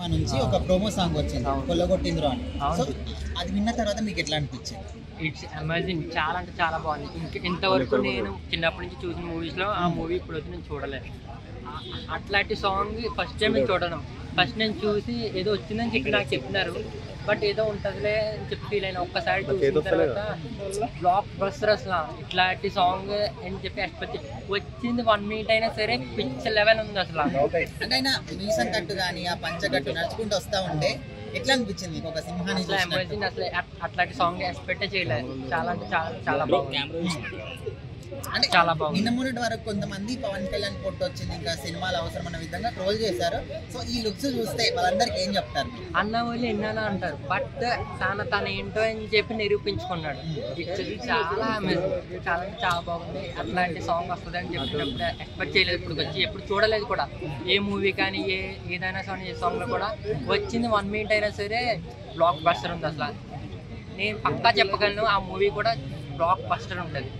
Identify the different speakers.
Speaker 1: Cinema నుంచి ఒక promo song వచ్చింది కొల్లగొట్టింద్రో అని. సో అది విన్న తర్వాత మీకు ఎట్లా అనిపించింది?
Speaker 2: ఇట్స్ అమేజింగ్, చాలా అంటే చాలా బాగుంది. ఇంతవరకు నేను చిన్నప్పటి నుంచి చూసిన మూవీస్లో ఆ మూవీ ఇప్పుడు వచ్చి నేను చూడలేదు. అట్లాంటి సాంగ్ ఫస్ట్ టైం నేను చూడడం. ఫస్ట్ నేను చూసి ఏదో వచ్చిందని చెప్పి నాకు చెప్పినారు, బట్ ఏదో ఉంటుందిలే అని చెప్పి ఫీల్ అయినా. ఒక్కసారి చూసిన తర్వాత బ్లాక్ బస్టర్ అసలు ఇట్లాంటి సాంగ్ అని చెప్పి ఎక్స్పెక్ట్ వచ్చింది. 1 minute అయినా సరే పిచ్ లెవెల్ ఉంది అసలు.
Speaker 1: అంటే ఆయన మీసం కట్టు కానీ ఆ పంచకట్టు నడుచుకుంటూ వస్తా ఉంటే ఎట్లా అనిపించింది మీకు? ఒక సింహాన్ని
Speaker 2: అసలు అసలు అట్లాంటి సాంగ్ ఎక్స్పెక్ట్ చేయలేదు. చాలా అంటే చాలా చాలా బాగుంది.
Speaker 1: అంటే
Speaker 2: చాలా బాగుంది.
Speaker 1: నిన్న మొన్నటి వరకు కొంతమంది పవన్ కళ్యాణ్ ఫోటో వచ్చింది ఇంకా సినిమాలు అవసరం అన్న విధంగా ట్రోల్ చేశారు. సో ఈ లుక్స్ చూస్తే వాళ్ళందరికీ ఏం చెప్తారు?
Speaker 2: అన్న వాళ్ళు ఎన్నానా అంటారు, బట్ తన ఏంటో అని చెప్పి నిరూపించుకున్నాడు. చాలా అమేజింగ్, చాలా చాలా బాగుంది. అట్లాంటి సాంగ్ వస్తుంది అని చెప్పినప్పుడు ఎక్స్పెక్ట్ చేయలేదు. ఇప్పుడు వచ్చి ఎప్పుడు చూడలేదు కూడా ఏ మూవీ కానీ ఏదైనా సాంగ్ ఏ సాంగ్లో కూడా వచ్చింది 1 minute అయినా సరే బ్లాక్ బస్టర్ ఉంది అసలు. నేను పక్కా చెప్పగలను ఆ మూవీ కూడా బ్లాక్ బస్టర్ ఉంటుంది.